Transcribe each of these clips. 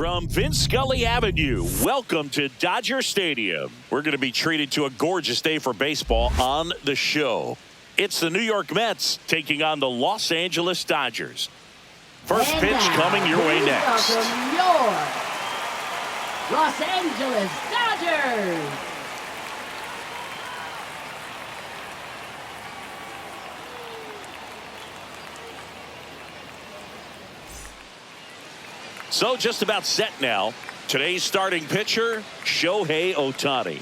From Vince Scully Avenue, welcome to Dodger Stadium. We're going to be treated to a gorgeous day for baseball on the show. It's the New York Mets taking on the Los Angeles Dodgers. First pitch coming your way next. From your Los Angeles Dodgers. So just about set now. Today's starting pitcher, Shohei Ohtani.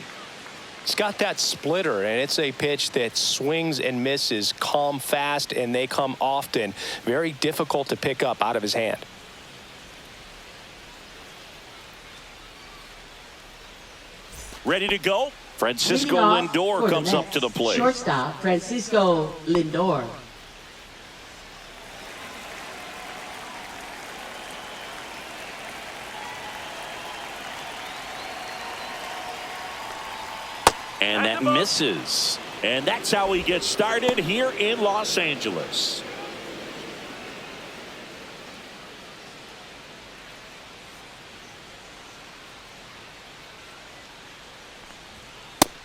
It's got that splitter, and it's a pitch that swings and misses, come fast, and they come often. Very difficult to pick up out of his hand. Ready to go? Francisco Lindor comes up to the plate. Shortstop, Francisco Lindor. And that misses. And that's how he gets started here in Los Angeles.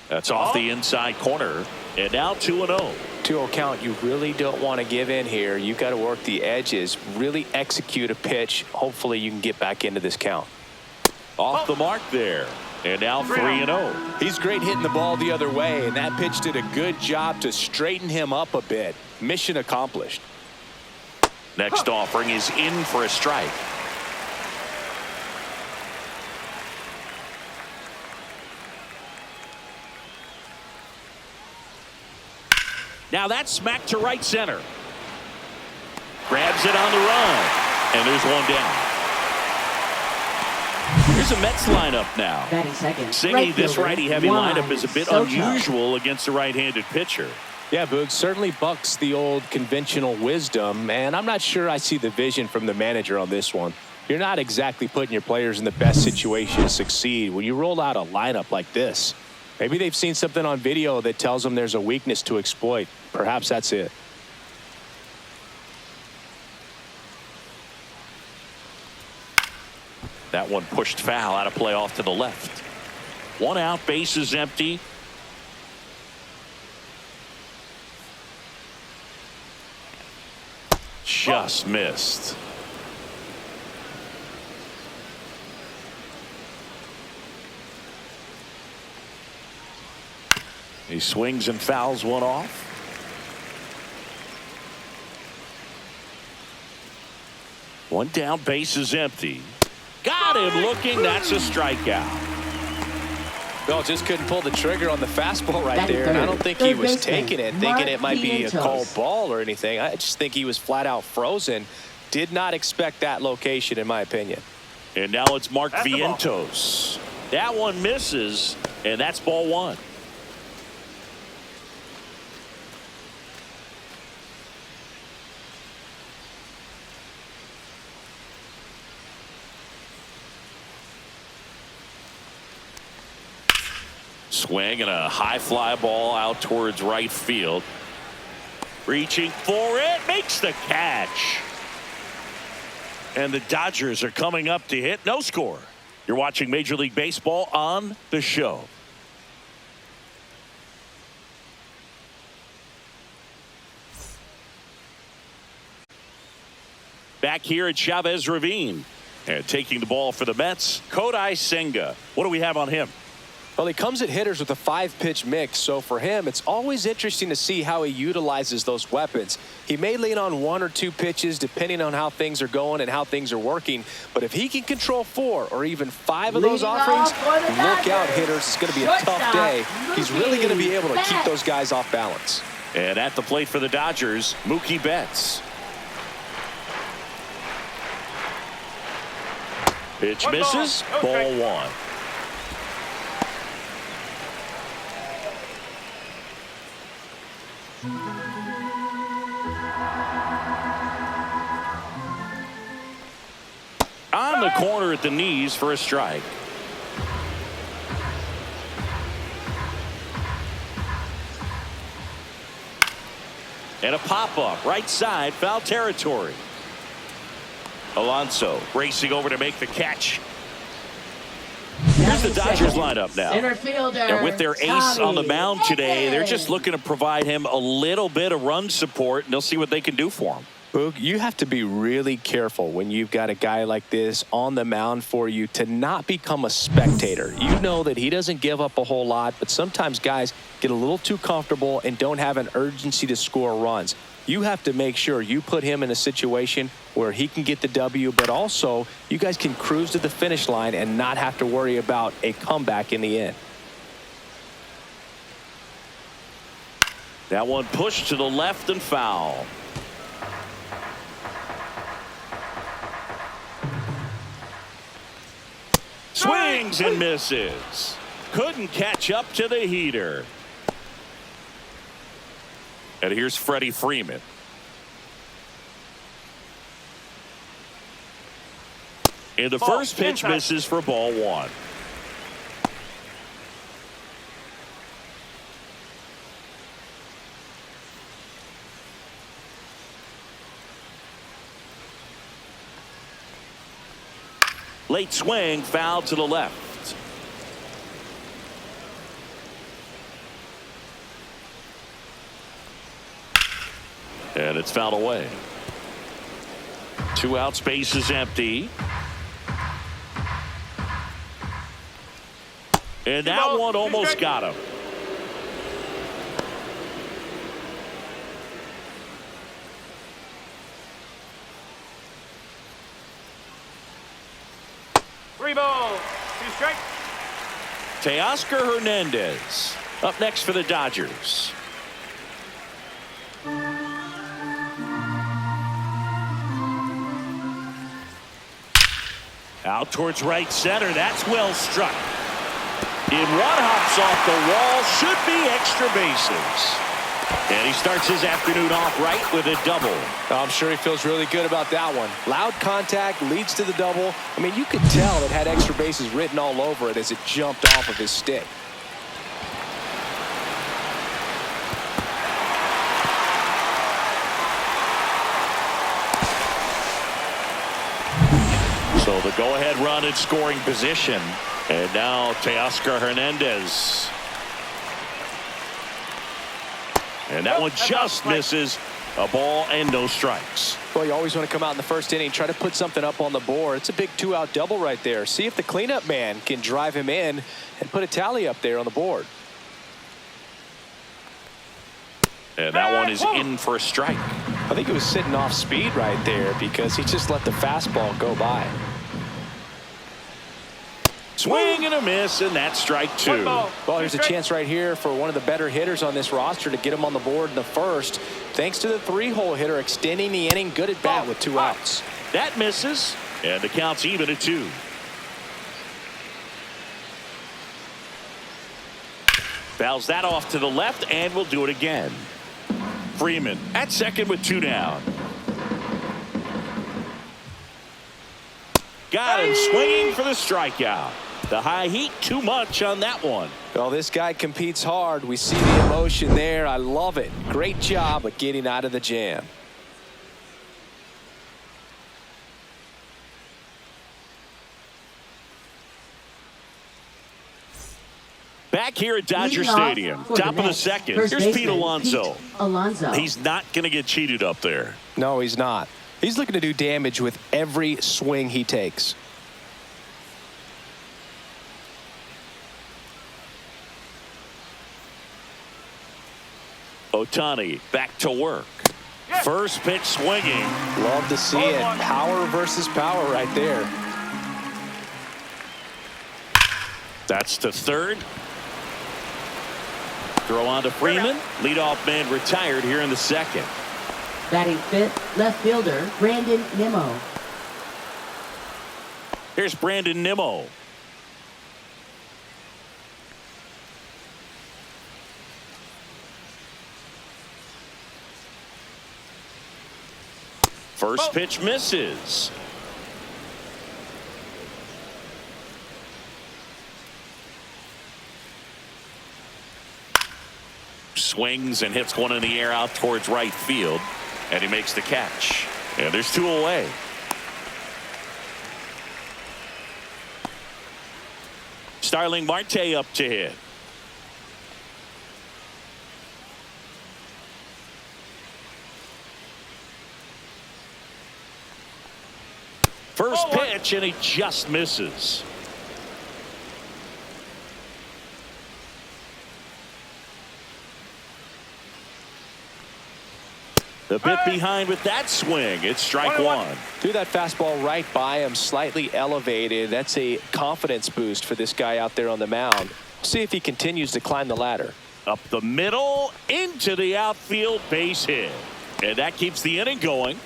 That's off the inside corner. And now 2-0. 2-0 count. You really don't want to give in here. You've got to work the edges, really execute a pitch. Hopefully you can get back into this count. Off the mark there. And now 3-0. He's great hitting the ball the other way, and that pitch did a good job to straighten him up a bit. Mission accomplished. Next offering is in for a strike. Now that's smacked to right center. Grabs it on the run. And there's one down. Here's a Mets lineup now. Singy, this righty-heavy lineup is a bit unusual against a right-handed pitcher. Yeah, Boog, certainly bucks the old conventional wisdom, and I'm not sure I see the vision from the manager on this one. You're not exactly putting your players in the best situation to succeed when you roll out a lineup like this. Maybe they've seen something on video that tells them there's a weakness to exploit. Perhaps that's it. That one pushed foul, out of play off to the left. One out, base is empty. Just missed. He swings and fouls one off. One down, base is empty. Got him looking. That's a strikeout. Bill just couldn't pull the trigger on the fastball right there. And I don't think he was taking it, thinking it might be a called ball or anything. I just think he was flat out frozen. Did not expect that location, in my opinion. And now it's Mark Vientos. That one misses, and that's ball one. Swing and a high fly ball out towards right field. Reaching for it, makes the catch. And the Dodgers are coming up to hit. No score. You're watching Major League Baseball on the show. Back here at Chavez Ravine. And taking the ball for the Mets, Kodai Senga. What do we have on him? Well, he comes at hitters with a 5-pitch mix, so for him, it's always interesting to see how he utilizes those weapons. He may lean on 1 or 2 pitches depending on how things are going and how things are working, but if he can control 4 or even 5 of those offerings, look out, hitters. It's going to be a tough day. He's really going to be able to keep those guys off balance. And at the plate for the Dodgers, Mookie Betts. Pitch misses, ball one. On the corner at the knees for a strike. And a pop-up right side, foul territory. Alonso racing over to make the catch. Here's the Dodgers lineup now. Center fielder. And with their ace on the mound today, they're just looking to provide him a little bit of run support, and they'll see what they can do for him. Boog, you have to be really careful when you've got a guy like this on the mound for you to not become a spectator. You know that he doesn't give up a whole lot, but sometimes guys get a little too comfortable and don't have an urgency to score runs. You have to make sure you put him in a situation where he can get the W, but also you guys can cruise to the finish line and not have to worry about a comeback in the end. That one pushed to the left and foul. Swings and misses. Couldn't catch up to the heater. And here's Freddie Freeman. And the first pitch misses for ball one. Late swing, foul to the left. And it's fouled away. 2 out, space is empty. And that one almost got him. Teoscar Hernandez up next for the Dodgers. Out towards right center. That's well struck. In one hops off the wall. Should be extra bases. And he starts his afternoon off right with a double. I'm sure he feels really good about that one. Loud contact leads to the double. I mean, you could tell it had extra bases written all over it as it jumped off of his stick. So the go-ahead run in scoring position. And now Teoscar Hernandez. And that one just misses. A ball and no strikes. Well, you always want to come out in the first inning, try to put something up on the board. It's a big 2-out double right there. See if the cleanup man can drive him in and put a tally up there on the board. And that one is in for a strike. I think he was sitting off speed right there because he just let the fastball go by. Swing and a miss, and that's strike 2. Well, here's a chance right here for one of the better hitters on this roster to get him on the board in the first. Thanks to the 3-hole hitter extending the inning. Good at bat with 2 outs. That misses, and the count's even at 2. Fouls that off to the left, and we'll do it again. Freeman at second with 2 down. Got him swinging for the strikeout. The high heat, too much on that one. Well, this guy competes hard. We see the emotion there. I love it. Great job of getting out of the jam. Back here at Dodger Stadium, top of the second. Here's Pete Alonso. He's not going to get cheated up there. No, he's not. He's looking to do damage with every swing he takes. Ohtani back to work. First pitch swinging. Love to see it. Power versus power right there. That's to third. Throw on to Freeman. Leadoff man retired here in the second. Batting fifth, left fielder Brandon Nimmo. Here's Brandon Nimmo. First pitch misses. Swings and hits one in the air out towards right field, and he makes the catch. And there's 2 away. Starling Marte up to hit. First pitch, and he just misses. The bit behind with that swing. It's strike one. Threw that fastball right by him, slightly elevated. That's a confidence boost for this guy out there on the mound. See if he continues to climb the ladder. Up the middle, into the outfield, base hit. And that keeps the inning going.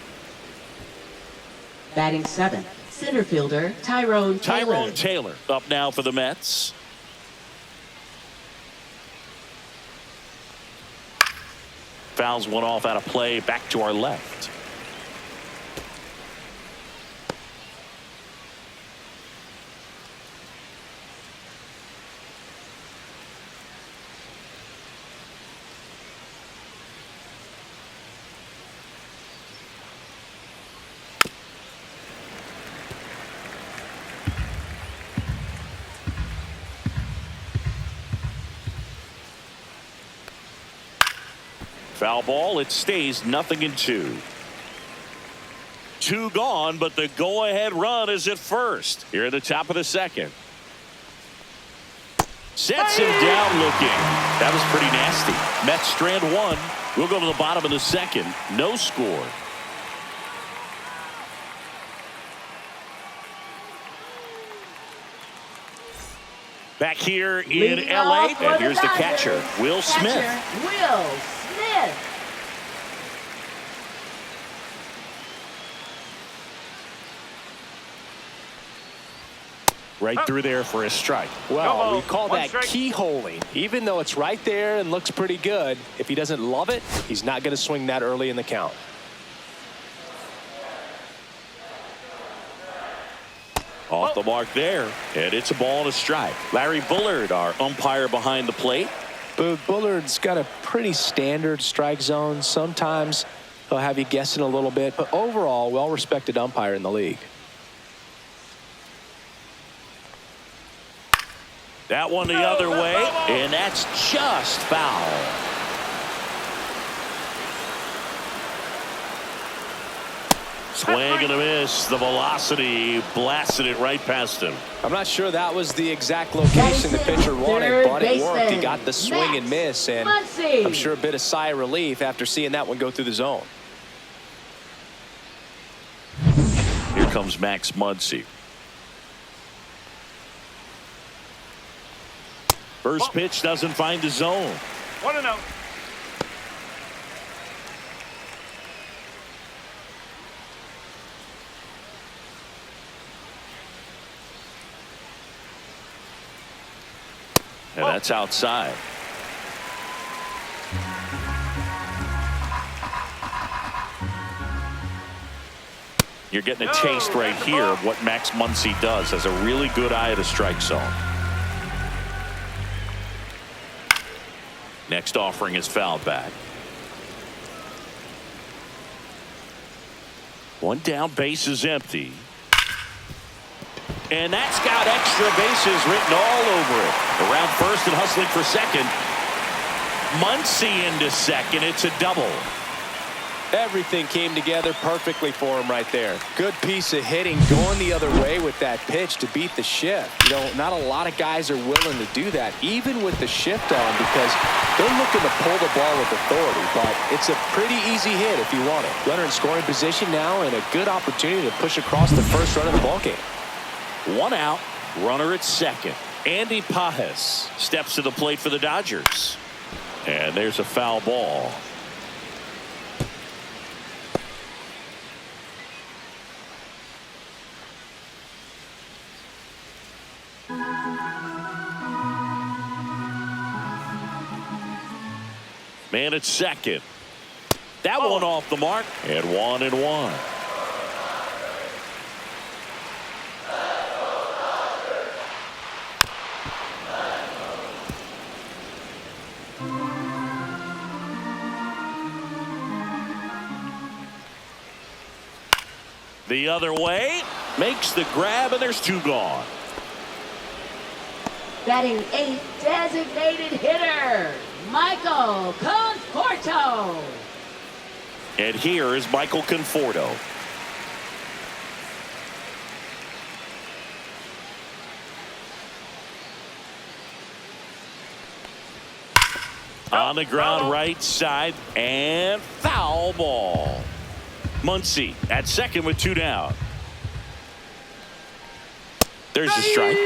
Batting 7th, center fielder Tyrone Taylor. Tyrone Taylor up now for the Mets. Fouls one off out of play, back to our left. Foul ball. It stays 0-2. 2 gone, but the go-ahead run is at first. Here at the top of the second. Sets him down looking. That was pretty nasty. Mets strand 1. We'll go to the bottom of the second. No score. Back here in LA, and here's the catcher, Will Smith. Will Smith. Right through there for a strike. Well, we call that keyholing. Even though it's right there and looks pretty good, if he doesn't love it, he's not going to swing that early in the count. Off the mark there, and it's a ball and a strike. Larry Bullard, our umpire behind the plate. But Bullard's got a pretty standard strike zone. Sometimes he'll have you guessing a little bit, but overall, well-respected umpire in the league. That one the other way, and that's just foul. Swing and a miss. The velocity blasted it right past him. I'm not sure that was the exact location the pitcher wanted, but it worked. He got the swing and miss, and I'm sure a bit of sigh of relief after seeing that one go through the zone. Here comes Max Muncy. First pitch doesn't find the zone. 1-0. And that's outside. You're getting a taste right here of what Max Muncy does. Has a really good eye at the strike zone. Next offering is fouled back. One down, base is empty. And that's got extra bases written all over it. Around first and hustling for second. Muncy into second. It's a double. Everything came together perfectly for him right there. Good piece of hitting, going the other way with that pitch to beat the shift. You know, not a lot of guys are willing to do that, even with the shift on, because they're looking to pull the ball with authority. But it's a pretty easy hit if you want it. Runner in scoring position now, and a good opportunity to push across the first run of the ballgame. 1 out, runner at second. Andy Pajes steps to the plate for the Dodgers. And there's a foul ball. Man at second. That one off the mark, and 1-1. The other way, makes the grab, and there's 2 gone. Batting eighth, designated hitter, Michael Conforto. And here is Michael Conforto. On the ground, right side, and foul ball. Muncy at second with 2 down. There's the strike.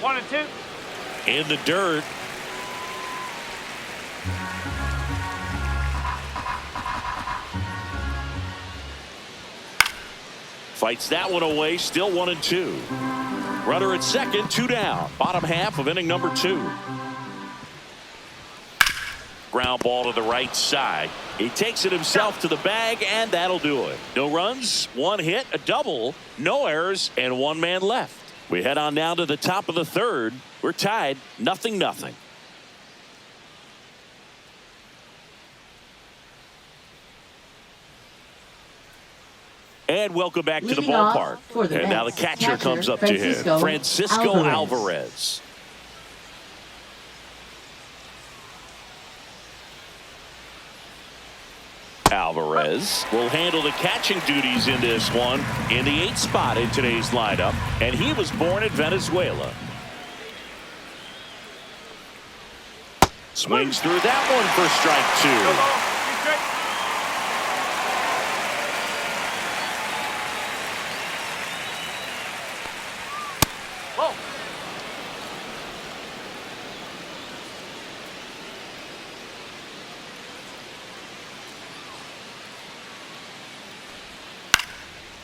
1-2. In the dirt. Fights that one away, still 1-2. Runner at second, 2 down. Bottom half of inning number 2. Ground ball to the right side. He takes it himself to the bag, and that'll do it. No runs, 1 hit, a double, no errors, and 1 man left. We head on down to the top of the 3rd. We're tied, 0-0. And welcome back to the Leading off ballpark. for the And now the Mets, catcher comes up to hit. Francisco Alvarez. Alvarez will handle the catching duties in this one in the 8th spot in today's lineup, and he was born in Venezuela. Swings through that one for strike 2.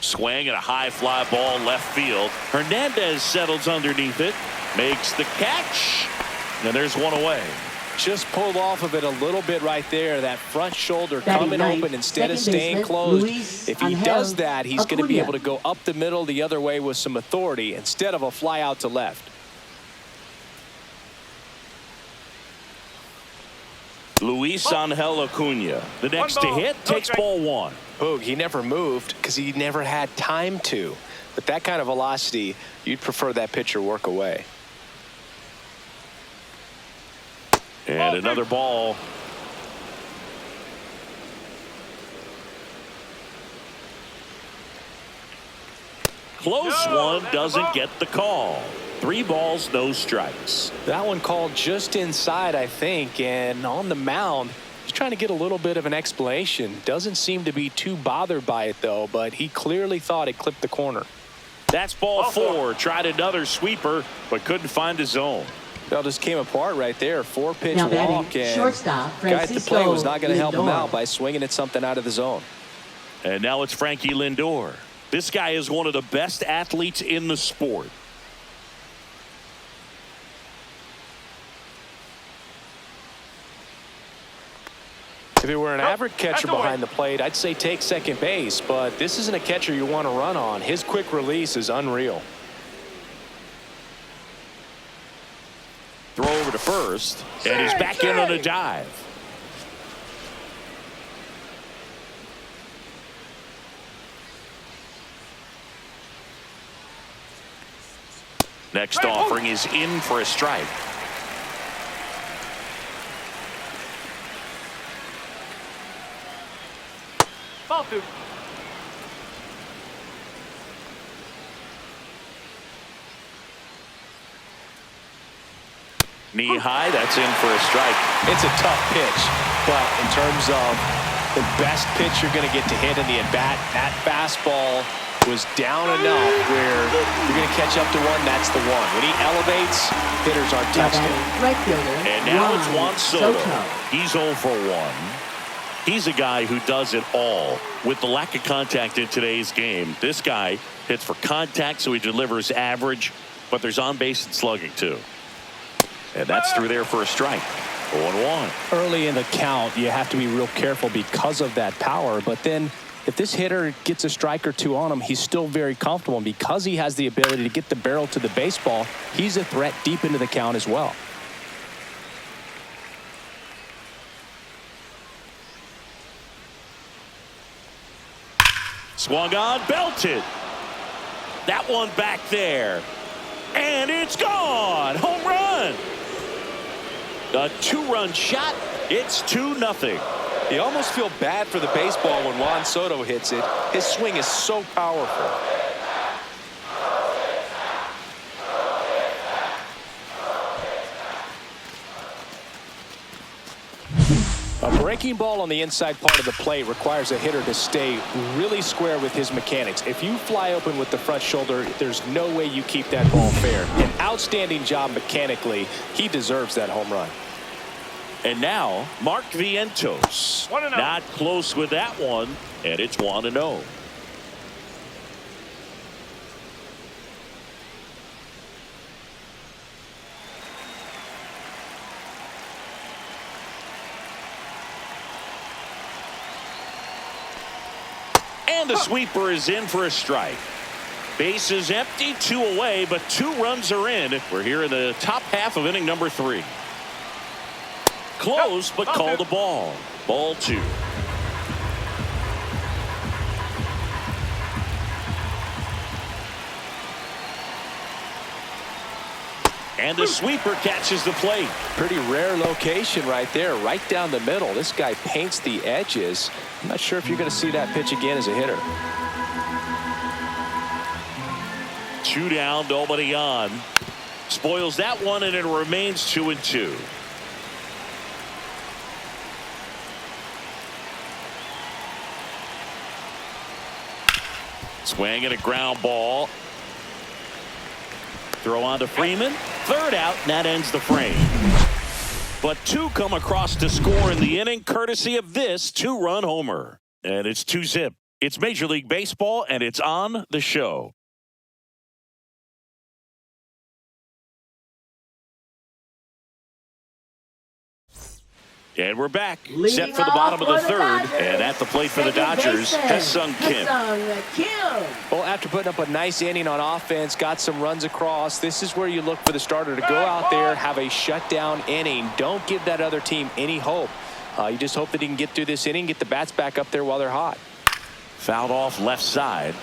Swing and a high fly ball left field. Hernandez settles underneath it, makes the catch, and there's 1 away. Just pulled off of it a little bit right there. That front shoulder Batting coming ninth, open instead of second staying baseman, closed. Luis If he Angel does that, he's going to be Acuna. able to go up the middle the other way with some authority instead of a fly out to left. Luis Angel Acuna, the next to hit, takes ball 1. Boog, he never moved because he never had time to. But that kind of velocity, you'd prefer that pitcher work away. And another ball. Close one, doesn't get the call. 3 balls, no strikes. That one called just inside, I think, and on the mound, he's trying to get a little bit of an explanation. Doesn't seem to be too bothered by it, though, but he clearly thought it clipped the corner. That's ball 4. Tried another sweeper, but couldn't find a zone. That just came apart right there. 4-pitch Now batting walk, and shortstop, guy at the Francisco plate was not going to help him Lindor. out by swinging at something out of the zone. And now it's Frankie Lindor. This guy is one of the best athletes in the sport. If he were an average catcher behind the plate, I'd say take second base, but this isn't a catcher you want to run on. His quick release is unreal. Throw over to first, and he's back in on a dive. Next offering is in for a strike. Ball 2. Knee high, that's in for a strike. It's a tough pitch, but in terms of the best pitch you're going to get to hit in the at-bat, that fastball was down enough where you're going to catch up to one. That's the one. When he elevates, hitters aren't Now touching him. batting right fielder, And now it's Juan Soto. Soto. He's 0 for 1. He's a guy who does it all. With the lack of contact in today's game, this guy hits for contact, so he delivers average, but there's on-base and slugging too. And that's through there for a strike. 0-1. Early in the count, you have to be real careful because of that power. But then if this hitter gets a strike or 2 on him, he's still very comfortable. And because he has the ability to get the barrel to the baseball, he's a threat deep into the count as well. Swung on, belted. That one back there. And it's gone. Home run. A 2-run shot. It's 2-0. You almost feel bad for the baseball when Juan Soto hits it. His swing is so powerful. A breaking ball on the inside part of the plate requires a hitter to stay really square with his mechanics. If you fly open with the front shoulder, there's no way you keep that ball fair. An outstanding job mechanically. He deserves that home run. And now, Mark Vientos. 1-0. Not close with that one, and it's 1-0. And the sweeper is in for a strike. Base is empty, 2 away, but 2 runs are in. We're here in the top half of inning number 3. Close, but called a ball. Ball 2. And the sweeper catches the plate. Pretty rare location right there, right down the middle. This guy paints the edges. I'm not sure if you're going to see that pitch again as a hitter. 2 down, nobody on. Spoils that one, and it remains 2-2. Swing and a ground ball. Throw on to Freeman. 3rd out, and that ends the frame. But 2 come across to score in the inning, courtesy of this 2-run homer. And it's 2-zip. It's Major League Baseball, and it's on the show. And we're back, set for the bottom of the 3rd, and at the plate for the Dodgers, Ha-Seong Kim. Well, after putting up a nice inning on offense, got some runs across, this is where you look for the starter to go out there, have a shutdown inning. Don't give that other team any hope. You just hope that he can get through this inning, get the bats back up there while they're hot. Fouled off left side.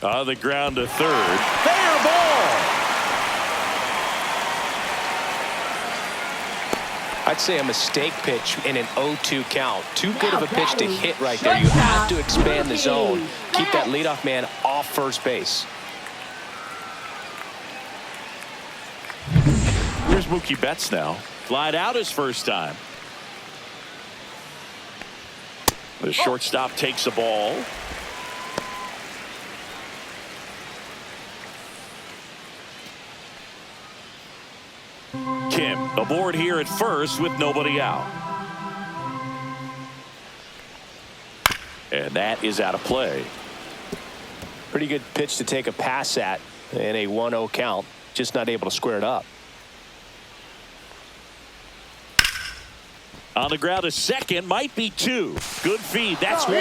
On the ground to 3rd. Fair ball. I'd say a mistake pitch in an 0-2 count. Too good of a pitch to hit right there. You have to expand the zone. Keep that leadoff man off first base. Here's Mookie Betts now. Flied out his first time. The shortstop takes the ball. Kim aboard here at first with nobody out. And that is out of play. Pretty good pitch to take a pass at in a 1-0 count. Just not able to square it up. On the ground to second, might be 2. Good feed, that's 1.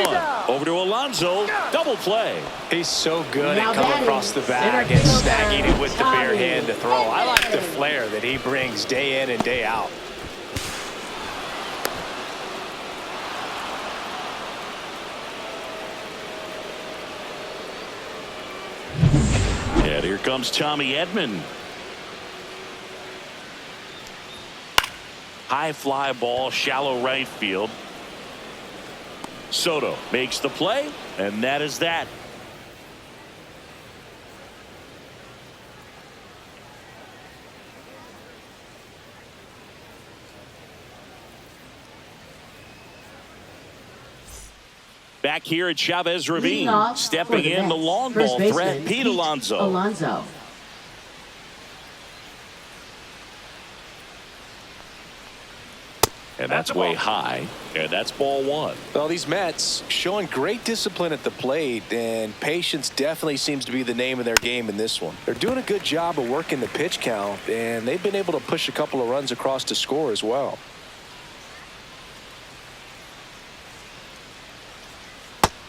Over to Alonso, double play. He's so good at coming across the bag and snagging it with the bare hand to throw. I like the flair that he brings day in and day out. And here comes Tommy Edman. High fly ball, shallow right field. Soto makes the play, and that is that. Back here at Chavez Ravine, stepping in the long ball threat, Pete Alonso. And that's way high, and that's ball 1. Well, these Mets showing great discipline at the plate, and patience definitely seems to be the name of their game in this one. They're doing a good job of working the pitch count, and they've been able to push a couple of runs across to score as well.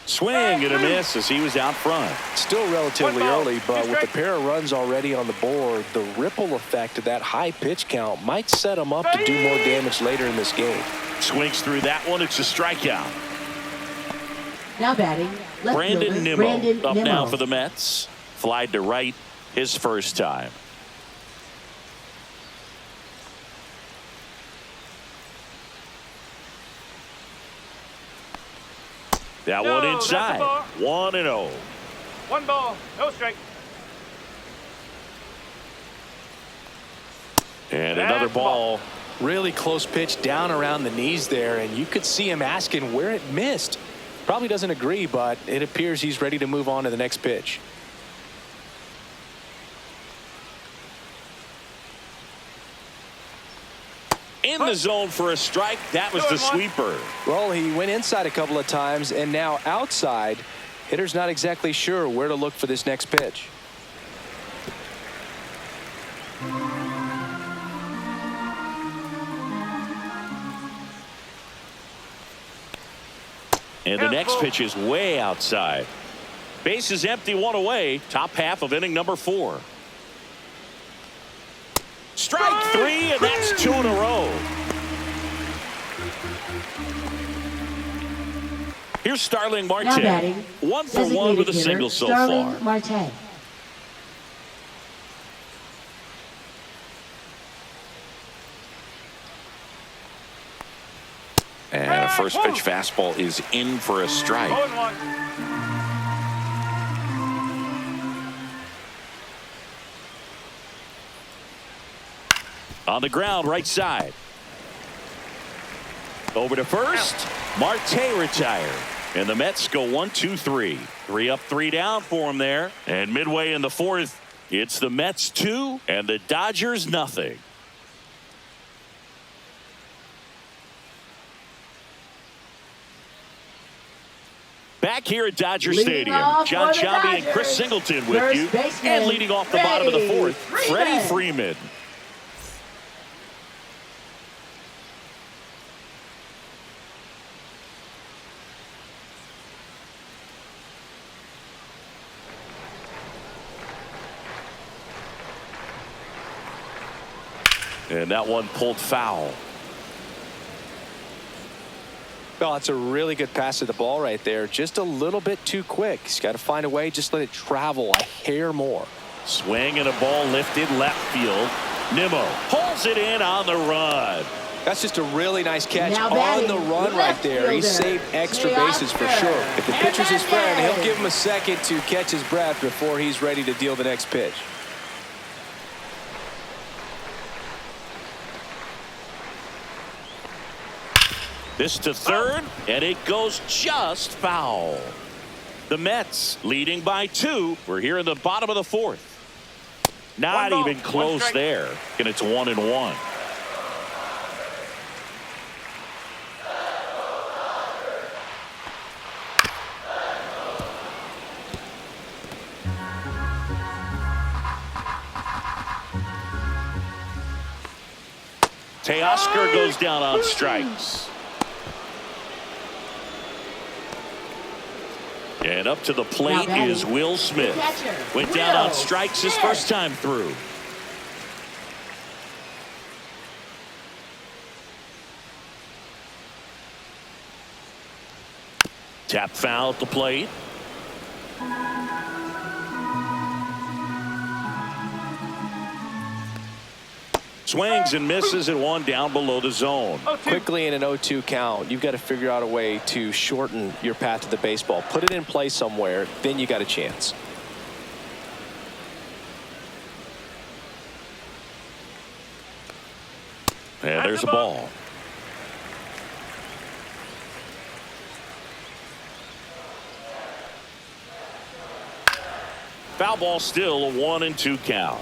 Swing and a miss as he was out front. Still relatively 1 ball, early, but 2 with the strikes. pair of runs already on the board, the ripple effect of that high pitch count might set him up to do more damage later in this game. Swings through that one. It's a strikeout. Now batting, left Brandon fielder, Nimmo Brandon up Nimmo. now for the Mets. Flied to right his first time. That No, one that's a inside. ball. 1-0. 1 ball, no strike. And another That's ball. Really close pitch down around the knees there, and you could see him asking where it missed. Probably doesn't agree, but it appears he's ready to move on to the next pitch. In the zone for a strike. That was the 2-1. sweeper. Well, he went inside a couple of times, and now outside. Hitter's not exactly sure where to look for this next pitch. And the next pitch is way outside. Base is empty, 1 away. Top half of inning number 4. Strike 3, and that's 2 in a row. Here's Starling Marte. Now batting, 1 for 1 with a designated hitter, single so Starling far. Marte. And a first pitch fastball is in for a strike. 0-1. On the ground, right side. Over to first. Marte retired. And the Mets go 1-2-3. 3 up, 3 down for him there. And midway in the 4th, it's the Mets 2 and the Dodgers nothing. Back here at Dodger Leading Stadium, off John for the Sciambi and Chris Dodgers, Singleton with first you. baseman, And leading off the bottom of the 4th, Freddie Freeman. And that one pulled foul. Well, that's a really good pass to the ball right there. Just a little bit too quick. He's got to find a way. Just let it travel a hair more. Swing and a ball lifted left field. Nimmo pulls it in on the run. That's just a really nice catch Now on batting, the run right left there. He fielder, saved extra Jay bases for Oscar. sure. If the pitcher's his friend, he'll Hernandez. give him a second to catch his breath before he's ready to deal the next pitch. This to third, and it goes just foul. The Mets leading by 2. We're here in the bottom of the 4th. Not 1 ball, even 1 close strike. there. And it's 1-1. Teoscar goes down on strikes. And up to the plate batting, is Will Smith. the catcher, Went down on Will strikes his Smith. first time through. Tap foul at the plate. Swings and misses and 1 down below the zone. 0-2. Quickly in an 0-2 count, you've got to figure out a way to shorten your path to the baseball. Put it in play somewhere, then you got a chance. And there's a ball. Foul ball, still a 1-2 count.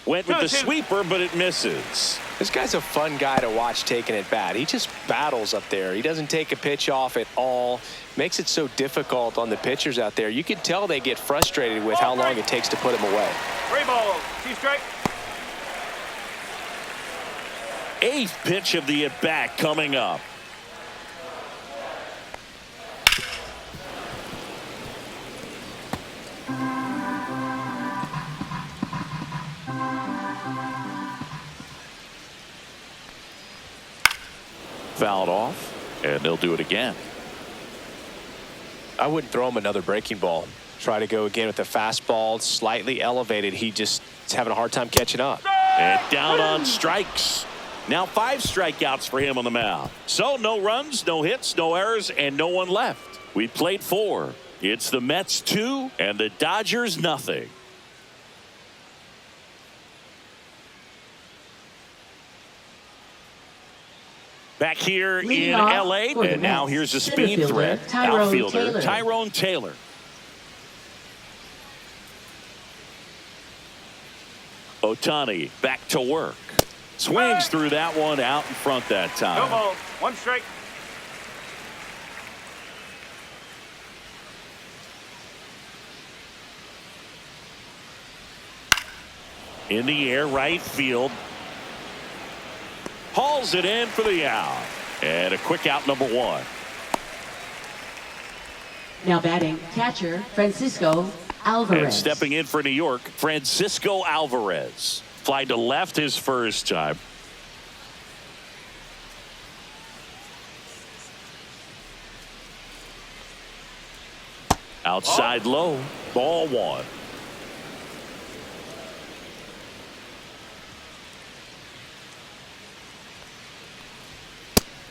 Went with the 2-2. sweeper, but it misses. This guy's a fun guy to watch taking it bat. He just battles up there. He doesn't take a pitch off at all. Makes it so difficult on the pitchers out there. You can tell they get frustrated with how long it takes to put him away. 3 balls, 2 strikes. Eighth pitch of the at-bat coming up. Fouled off, and they'll do it again. I wouldn't throw him another breaking ball. Try to go again with the fastball, slightly elevated. He just is having a hard time catching up. And down on strikes. Now 5 strikeouts for him on the mound. So no runs, no hits, no errors, and no one left. We played 4. It's the Mets 2 and the Dodgers nothing. Back here in L.A. And now here's a speed threat. Outfielder Tyrone Taylor. Ohtani back to work. Swings through that one out in front that time. No ball. 1 strike. In the air, right field. Hauls it in for the out. And a quick out, number 1. Now batting, catcher Francisco Alvarez. And stepping in for New York, Francisco Alvarez. Fly to left his first time. Outside low, ball 1.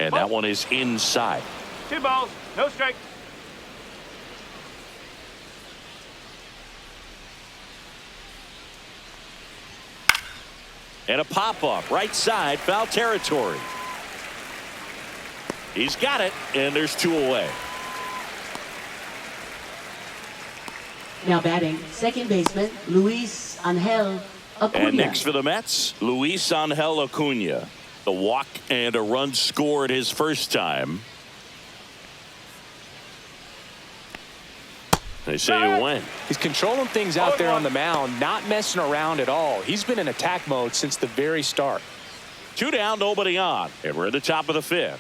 And that one is inside. 2 balls, no strike. And a pop-up, right side, foul territory. He's got it, and there's 2 away. Now batting, second baseman Luis Angel Acuna. And next for the Mets, Luis Angel Acuna. The walk and a run scored his first time. They say he went. He's controlling things out there on the mound, not messing around at all. He's been in attack mode since the very start. 2 down, nobody on, and we're at the top of the 5th.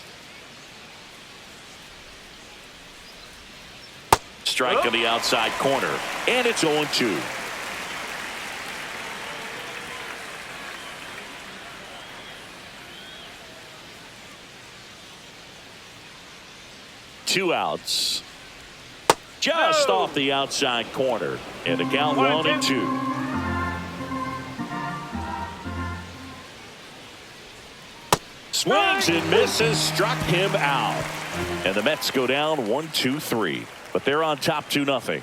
Strike on the outside corner, and it's 0-2. Two outs. Just off the outside corner. And the count 1-2. Swings and misses. Struck him out. And the Mets go down 1-2-3. But they're on top 2-0.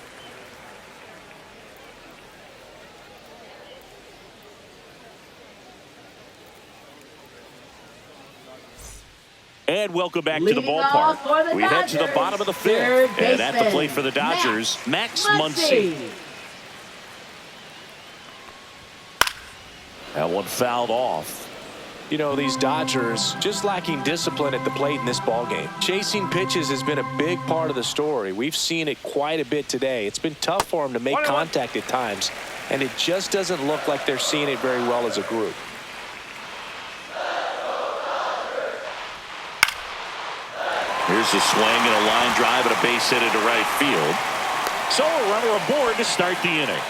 And welcome back to the ballpark. We head to the bottom of the 5th. And at the plate for the Dodgers, Max Muncy. That one fouled off. You know, these Dodgers just lacking discipline at the plate in this ballgame. Chasing pitches has been a big part of the story. We've seen it quite a bit today. It's been tough for them to make contact at times, and it just doesn't look like they're seeing it very well as a group. Here's a swing and a line drive and a base hit into right field. So a runner aboard to start the inning.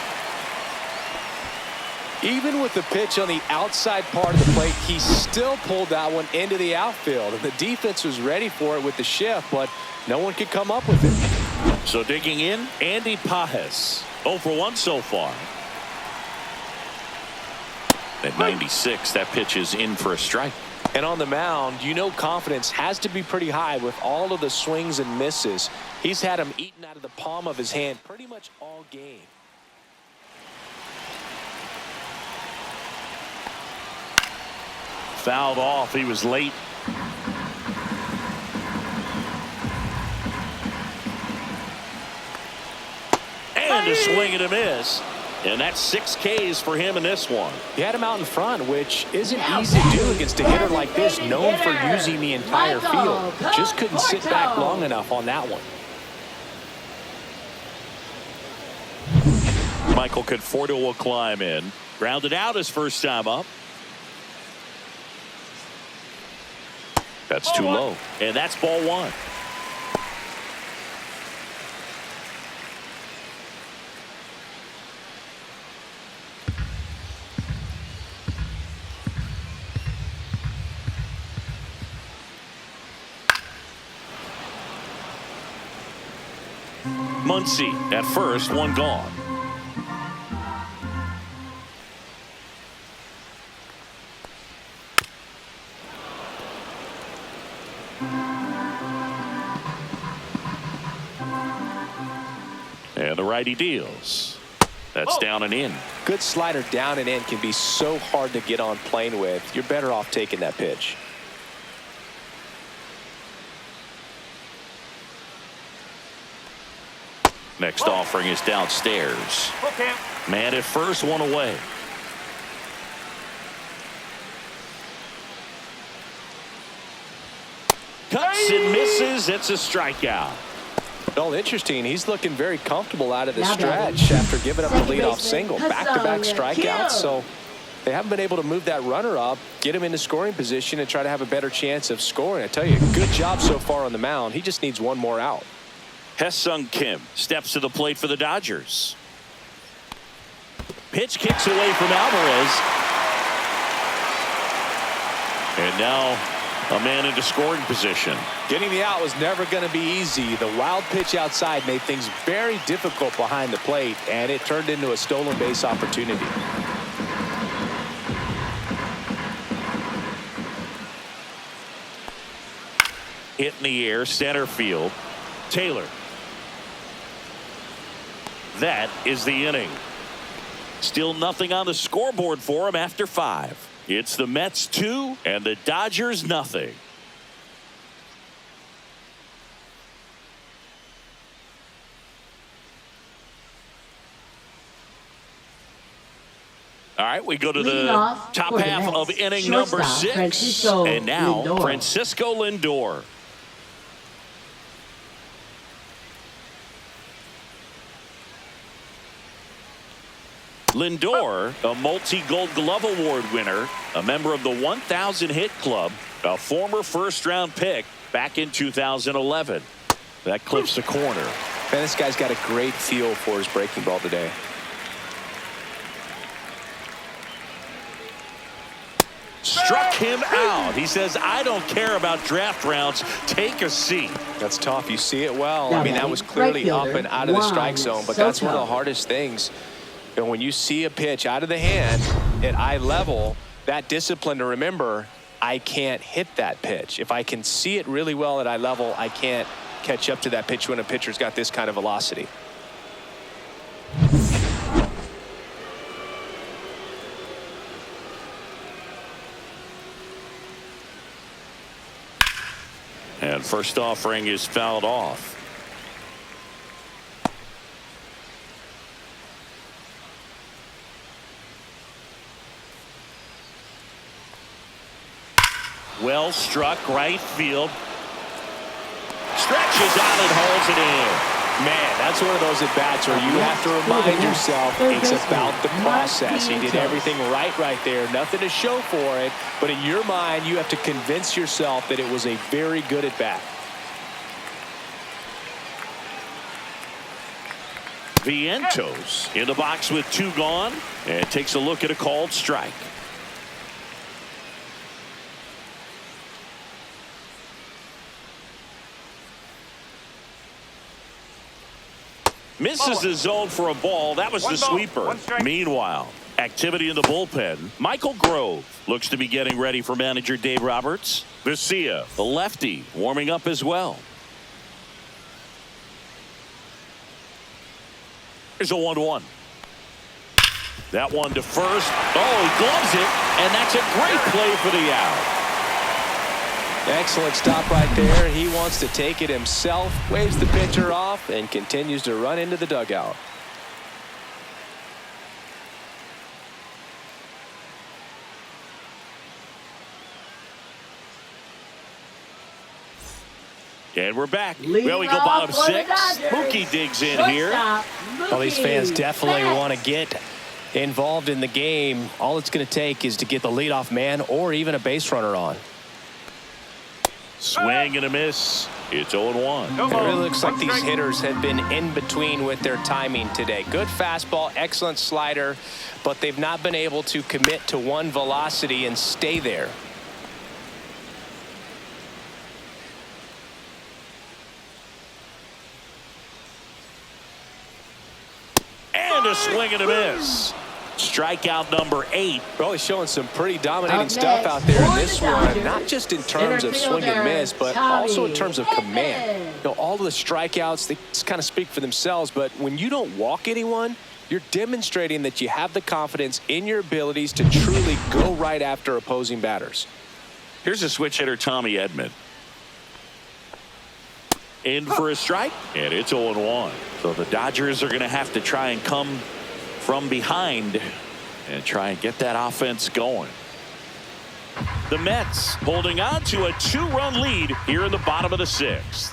Even with the pitch on the outside part of the plate, he still pulled that one into the outfield. And the defense was ready for it with the shift, but no one could come up with it. So digging in, Andy Pajes. 0 for 1 so far. At 96, that pitch is in for a strike. And on the mound, you know confidence has to be pretty high with all of the swings and misses. He's had them eaten out of the palm of his hand pretty much all game. Fouled off. He was late. And a swing and a miss. And that's 6 Ks for him in this one. He had him out in front, which isn't easy to do against a hitter like this, known for using the entire field. Just couldn't sit back long enough on that one. Michael Conforto will climb in. Grounded out his first time up. That's too low. And that's ball one. Muncy at first, one gone. And the righty deals. That's down and in. Good slider down and in can be so hard to get on plane with. You're better off taking that pitch. Next offering is downstairs. Man at first, one away. Cuts and misses. It's a strikeout. Well, interesting. He's looking very comfortable out of the stretch after giving up the leadoff single. Back-to-back strikeouts. So they haven't been able to move that runner up, get him into scoring position, and try to have a better chance of scoring. I tell you, good job so far on the mound. He just needs one more out. Hesung Kim steps to the plate for the Dodgers. Pitch kicks away from Alvarez. And now a man into scoring position. Getting the out was never going to be easy. The wild pitch outside made things very difficult behind the plate, and it turned into a stolen base opportunity. Hit in the air, center field. Taylor. That is the inning. Still nothing on the scoreboard for him after 5. It's the Mets 2 and the Dodgers nothing. All right, we go to the top half of inning number 6. And now Francisco Lindor. Lindor, a multi-Gold Glove Award winner, a member of the 1,000 hit club, a former first-round pick back in 2011. That clips the corner. Man, this guy's got a great feel for his breaking ball today. Struck him out. He says, I don't care about draft rounds. Take a seat. That's tough. You see it well. I mean, that was clearly up and out of the strike zone, but that's one of the hardest things. And when you see a pitch out of the hand at eye level, that discipline to remember, I can't hit that pitch. If I can see it really well at eye level, I can't catch up to that pitch when a pitcher's got this kind of velocity. And first offering is fouled off. Well struck, right field. Stretches out and holds it in. Man, that's one of those at-bats where you have to remind yourself it's about the process. He did everything right there. Nothing to show for it. But in your mind, you have to convince yourself that it was a very good at-bat. Vientos in the box with 2 gone and takes a look at a called strike. Misses the zone for a ball. That was the sweeper. Meanwhile, activity in the bullpen. Michael Grove looks to be getting ready for manager Dave Roberts. Garcia, the lefty, warming up as well. Here's a 1-1. That one to first. Oh, he gloves it, and that's a great play for the out. Excellent stop right there. He wants to take it himself, waves the pitcher off, and continues to run into the dugout. And we're back. Well, we go bottom 6. Mookie digs in here. Well, these fans definitely want to get involved in the game. All it's going to take is to get the leadoff man or even a base runner on. Swing and a miss. It's 0-1. No It ball. really looks like One these strike. hitters have been in between with their timing today. Good fastball, excellent slider, but they've not been able to commit to one velocity and stay there. And a swing and a miss. Strikeout number 8. Really showing some pretty dominating Up stuff next, out there in for this the one, Dodgers, not just in terms of swing and miss, but also in terms of command. You know, all of the strikeouts, they just kind of speak for themselves, but when you don't walk anyone, you're demonstrating that you have the confidence in your abilities to truly go right after opposing batters. Here's a switch hitter, Tommy Edman. In for a strike, and it's 0-1. So the Dodgers are going to have to try and come from behind and try and get that offense going. The Mets holding on to a 2-run lead here in the bottom of the 6th.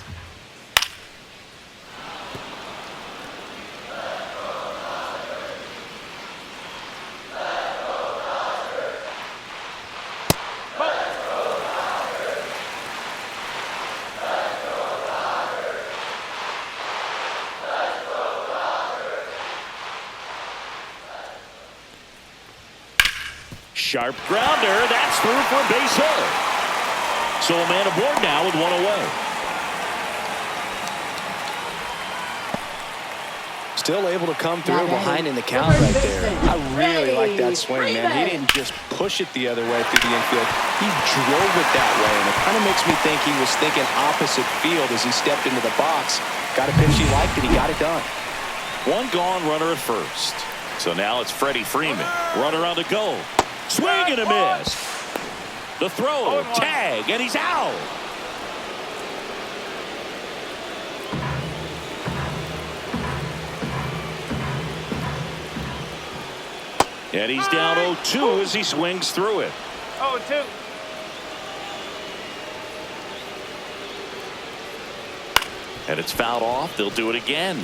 Sharp grounder. That's through for a base hit. So a man aboard now with one away. Still able to come through Now batting, behind in the count number right there. 15, I really like that swing, man. He Freeman. didn't just push it the other way through the infield. He drove it that way, and it kind of makes me think he was thinking opposite field as he stepped into the box. Got a pitch he liked, and he got it done. One gone, runner at first. So now it's Freddie Freeman. Runner on the go. Swing and a miss. The throw, tag, and he's out. And he's down 0-2 as he swings through it. 0-2. And it's fouled off. They'll do it again.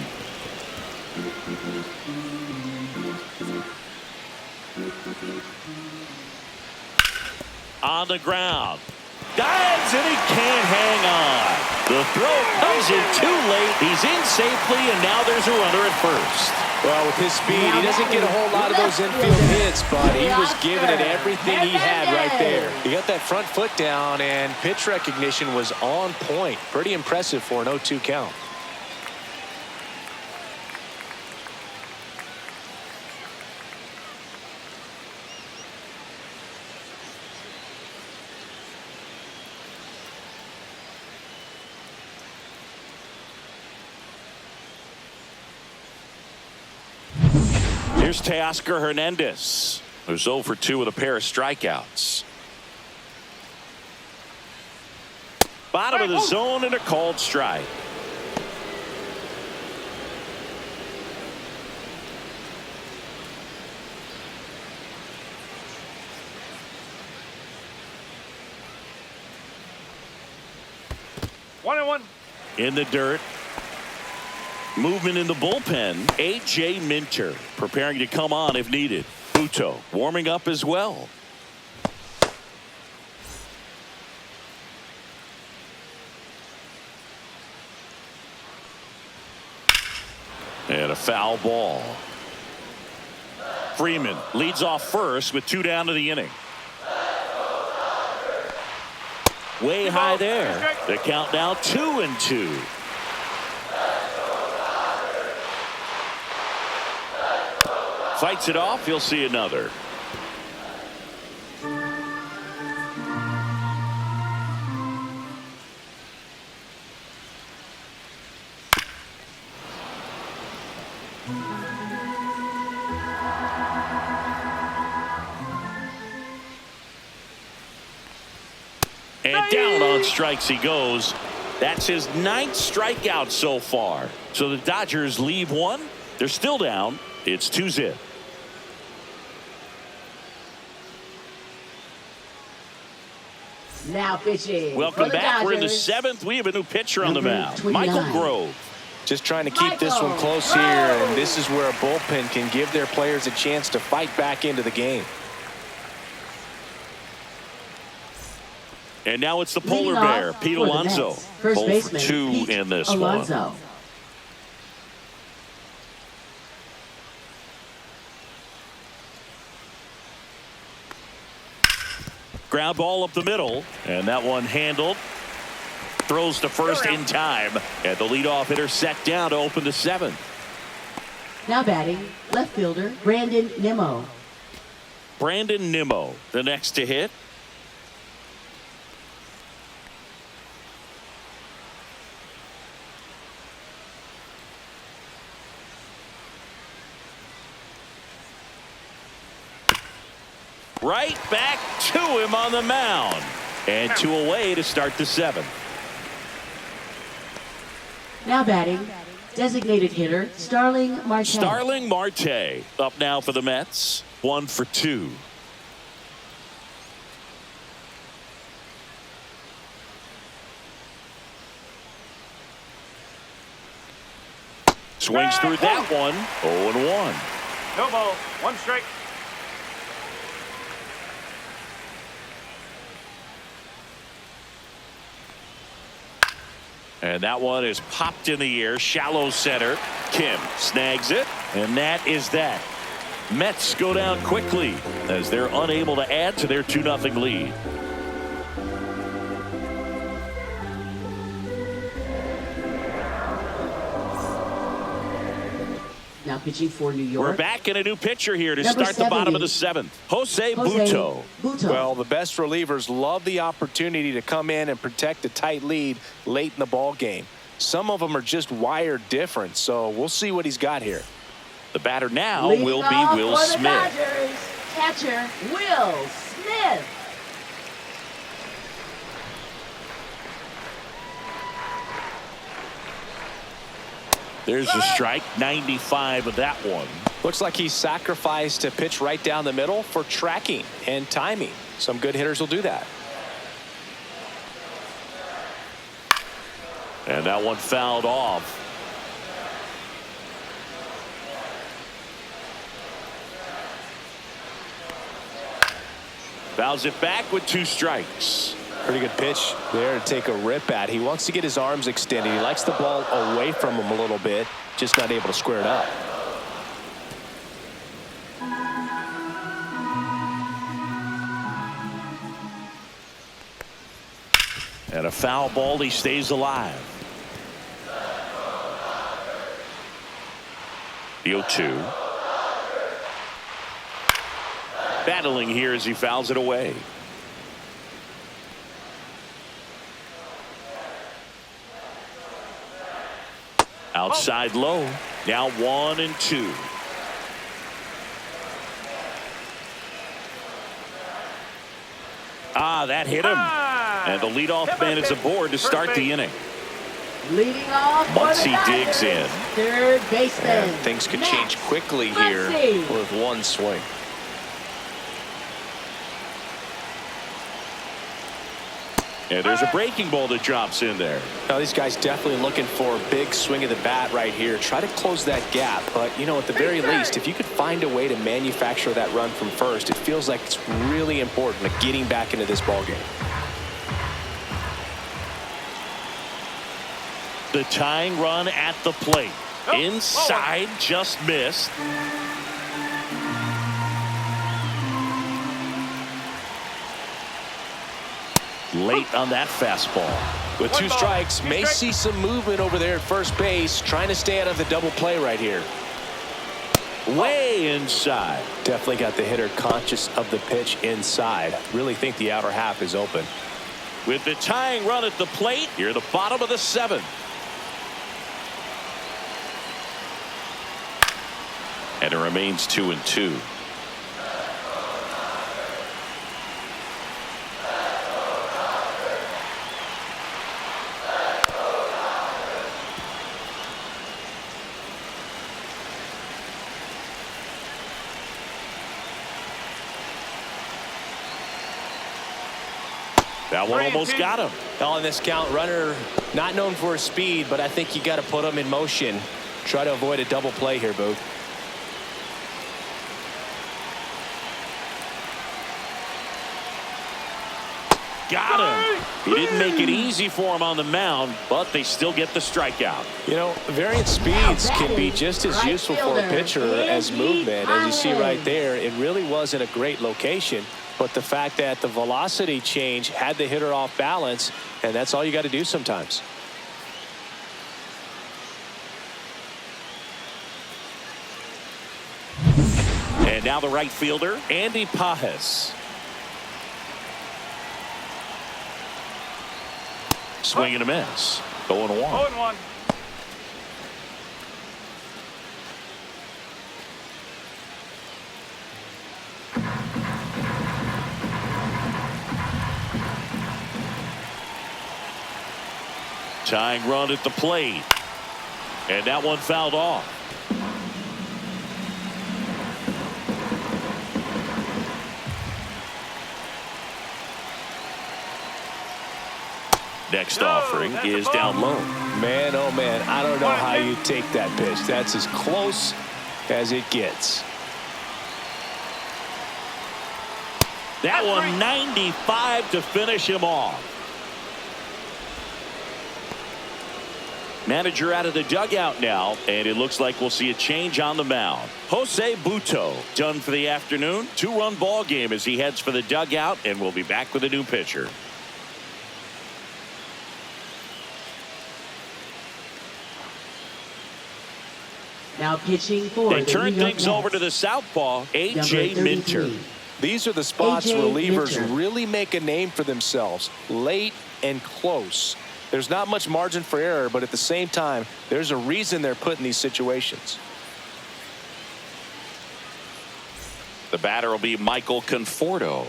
On the ground. Dives and he can't hang on. The throw comes in too late. He's in safely, and now there's a runner at first. Well, with his speed, he doesn't get a whole lot of those infield hits, but he was giving it everything he had right there. He got that front foot down, and pitch recognition was on point. Pretty impressive for an 0-2 count. Here's Teoscar Hernandez, who's 0 for 2 with a pair of strikeouts. Bottom of the zone and a called strike. 1-1. In the dirt. Movement in the bullpen. A.J. Minter preparing to come on if needed. Buto warming up as well. And a foul ball. Freeman leads off first with 2 down to the inning. Way high there. The count now 2-2. Fights it off. He'll see another. And down on strikes he goes. That's his 9th strikeout so far. So the Dodgers leave one. They're still down. It's 2-0. Now pitching. Welcome for the back. We're in the Dodgers. 7th. We have a new pitcher on the Number mound. 29. Michael Grove. Just trying to keep this one close here, and this is where a bullpen can give their players a chance to fight back into the game. And now it's the Leading polar bear, off Pete for the Alonso. Mets, First 0 for baseman 2 Pete in this Alonso. one. Ground ball up the middle, and that one handled. Throws to first in time, and the leadoff hitter set down to open the 7th. Now batting, left fielder Brandon Nimmo. Brandon Nimmo, the next to hit. Right back to him on the mound. And 2 away to start the 7th. Now batting, designated hitter Starling Marte. Starling Marte up now for the Mets. 1 for 2. Swings through that one. 0-1. No ball. 1 strike. And that one is popped in the air. Shallow center. Kim snags it. And that is that. Mets go down quickly as they're unable to add to their 2-0 lead. Now pitching for New York. We're back in a new pitcher here to Number start the bottom of the 70. 7th. Jose Butto. Well, the best relievers love the opportunity to come in and protect a tight lead late in the ball game. Some of them are just wired different, so we'll see what he's got here. The batter now Leading will off be Will for the Smith. Dodgers, catcher Will Smith. There's a strike. 95 of that one. Looks like he sacrificed a pitch right down the middle for tracking and timing. Some good hitters will do that. And that one fouled off. Fouls it back with 2 strikes. Pretty good pitch there to take a rip at. He wants to get his arms extended. He likes the ball away from him a little bit, just not able to square it up. And a foul ball. He stays alive. The 0-2. Battling here as he fouls it away. Outside low. Now 1-2. That hit him. And the leadoff man is aboard to start the inning. Leading off for the Muncy Dodgers, digs in. third baseman. And things could Max change quickly here Muncy. with one swing. And there's a breaking ball that drops in there. Now these guys definitely looking for a big swing of the bat right here. Try to close that gap. But, you know, at the very least, if you could find a way to manufacture that run from first, it feels like it's really important to getting back into this ball game. The tying run at the plate. Inside, just missed. Late on that fastball. With 2 strikes, may see some movement over there at first base, trying to stay out of the double play right here. Way inside. Definitely got the hitter conscious of the pitch inside. Really think the outer half is open. With the tying run at the plate, here the bottom of the 7th. And it remains 2-2. That one almost got him. On this count, runner not known for his speed, but I think you got to put him in motion. Try to avoid a double play here, Booth. got him. He didn't make it easy for him on the mound, but they still get the strikeout. You know, variant speeds can be just as useful for a pitcher as movement. As you see right there, it really wasn't a great location, but the fact that the velocity change had the hitter off balance, and that's all you got to do sometimes. And now the right fielder, Andy Pajes. Swing and a miss. 0-1. 0-1. Tying run at the plate. And that one fouled off. Next offering is down low. Man, oh man, I don't know how you take that pitch. That's as close as it gets. That one 95 to finish him off. Manager out of the dugout now, and it looks like we'll see a change on the mound. Jose Butto done for the afternoon. 2-run ball game as he heads for the dugout, and we'll be back with a new pitcher. Now pitching for They the turn New York things Mets. over to the southpaw, A.J. Number Minter. 33. These are the spots A.J. relievers Minter. really make a name for themselves, late and close. There's not much margin for error, but at the same time, there's a reason they're put in these situations. The batter will be Michael Conforto.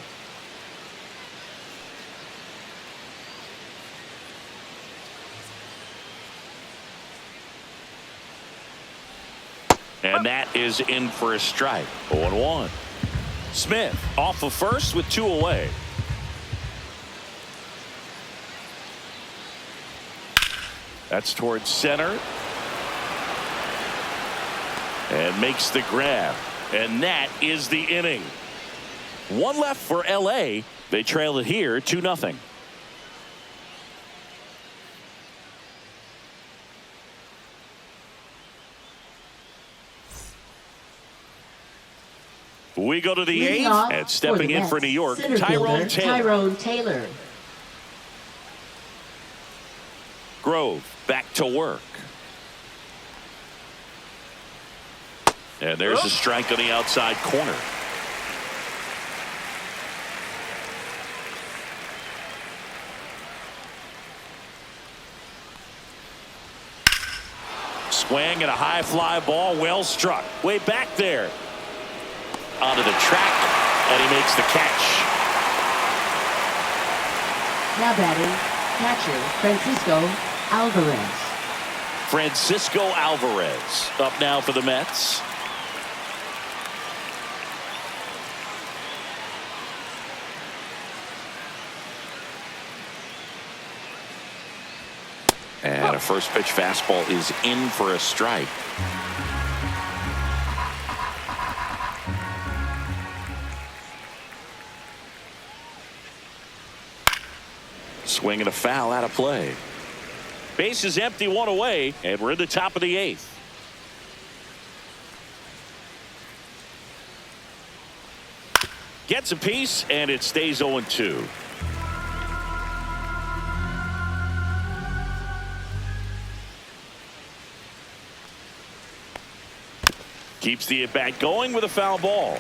And that is in for a strike. 0-1. Smith off of first with 2 away. That's towards center. And makes the grab. And that is the inning. 1 left for LA. They trail it here 2-0. We go to the Leading 8th, off and stepping in Mets, for New York, center Tyrone fielder, Taylor. Tyrone Taylor. Grove back to work. And there's a strike on the outside corner. Swing and a high fly ball, well struck. Way back there. Onto the track, and he makes the catch. Now batting, catcher Francisco Alvarez. Francisco Alvarez up now for the Mets. And a first pitch fastball is in for a strike. Swing and a foul out of play. Base is empty, 1 away, and we're in the top of the 8th. Gets a piece, and it stays 0-2. Keeps the at-bat going with a foul ball.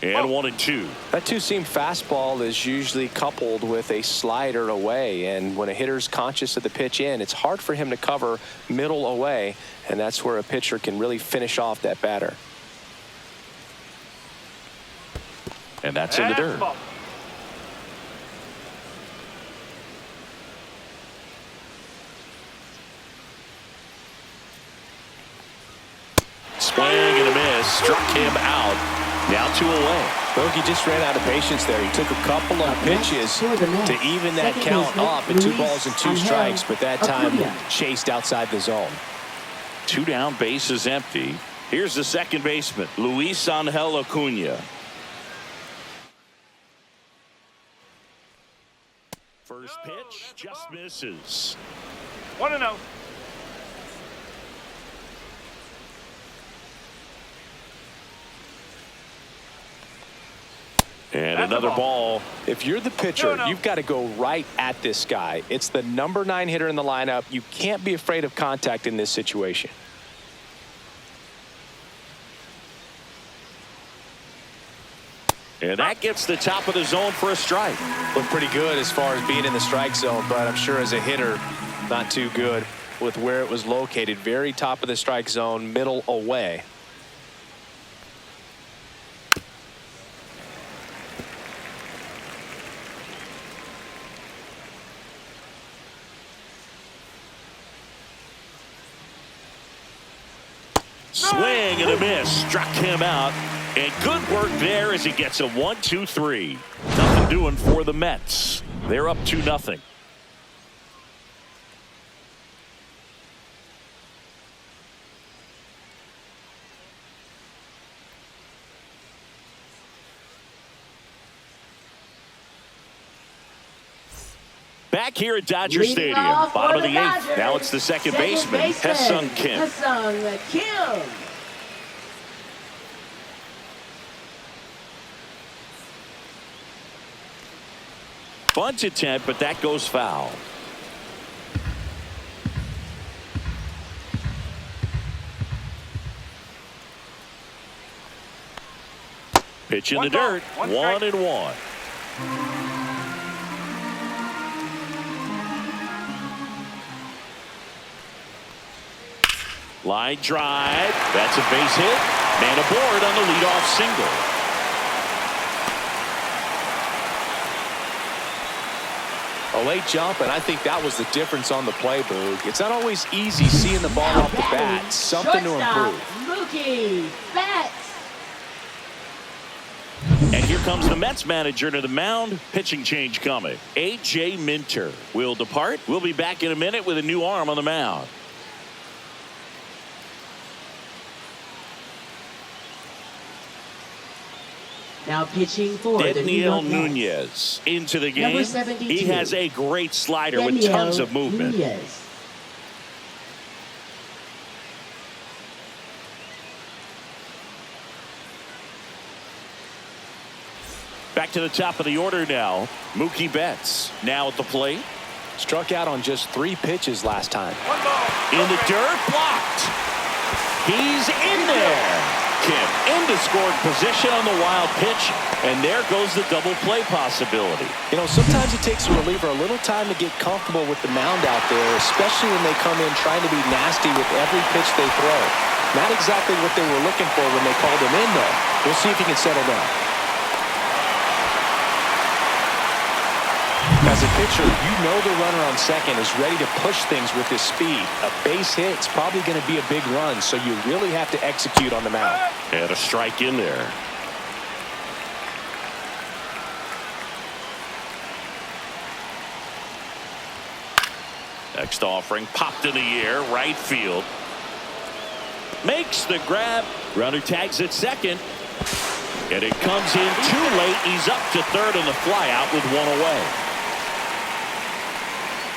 And 1-2. That two-seam fastball is usually coupled with a slider away, and when a hitter's conscious of the pitch in, it's hard for him to cover middle away, and that's where a pitcher can really finish off that batter. And that's in the dirt. Swing and a miss. Struck him out. Now 2 away. Bogey just ran out of patience there. He took a couple of pitches to even that count up at 2 balls and 2 strikes, but that time chased outside the zone. Two down, bases empty. Here's the second baseman, Luis Angel Acuna. First pitch just misses. 1-0. And That's another a ball. If you're the pitcher, No. you've got to go right at this guy. It's the number 9 hitter in the lineup. You can't be afraid of contact in this situation. And that gets the top of the zone for a strike. Look pretty good as far as being in the strike zone, but I'm sure as a hitter, not too good with where it was located. Very top of the strike zone, middle away. Swing and a miss. Struck him out. And good work there as he gets a 1-2-3. Nothing doing for the Mets. They're up 2-0. Back here at Dodger Leading Stadium, off bottom of for the the eighth. Dodgers, Now it's the second baseman, Ha-Seong Kim. Ha-Seong Kim. Bunt attempt, but that goes foul. Pitch in the dirt. 1-1. Line drive. That's a base hit. Man aboard on the leadoff single. A late jump, and I think that was the difference on the play, Boog. It's not always easy seeing the ball off the bat. Something to improve. Mookie Betts. And here comes the Mets manager to the mound. Pitching change coming. A.J. Minter will depart. We'll be back in a minute with a new arm on the mound. Now pitching for the New Daniel York Mets. Nunez into the game. Number 72. He has a great slider with Daniel tons of movement. Nunez. Back to the top of the order now. Mookie Betts now at the plate. Struck out on just 3 pitches last time. 1 ball. In the dirt, blocked. He's in there. Kim into scoring position on the wild pitch, and there goes the double play possibility. You know, sometimes it takes a reliever a little time to get comfortable with the mound out there, especially when they come in trying to be nasty with every pitch they throw. Not exactly what they were looking for when they called him in, though. We'll see if he can settle down. As a pitcher, you know the runner on second is ready to push things with his speed. A base hit is probably going to be a big run, so you really have to execute on the mound. And a strike in there. Next offering popped in the air, right field. Makes the grab. Runner tags at second. And it comes in too late. He's up to third on the flyout with 1 away.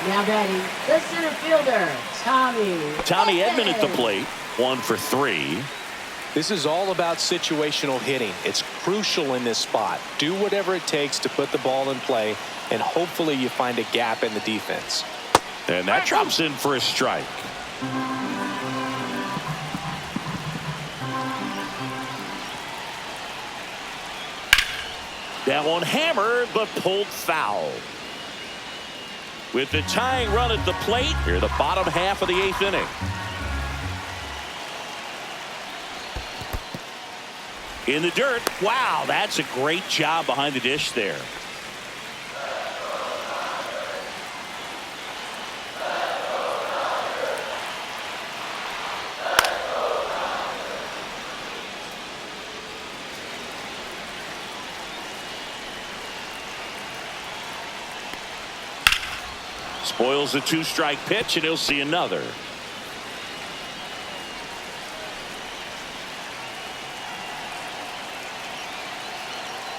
Now batting the center fielder, Tommy Edman at the plate. 1 for 3. This is all about situational hitting. It's crucial in this spot. Do whatever it takes to put the ball in play, and hopefully you find a gap in the defense. And that drops in for a strike. That one hammered, but pulled foul. With the tying run at the plate, here the bottom half of the 8th inning. In the dirt. Wow, that's a great job behind the dish there. Spoils a 2-strike pitch, and he'll see another.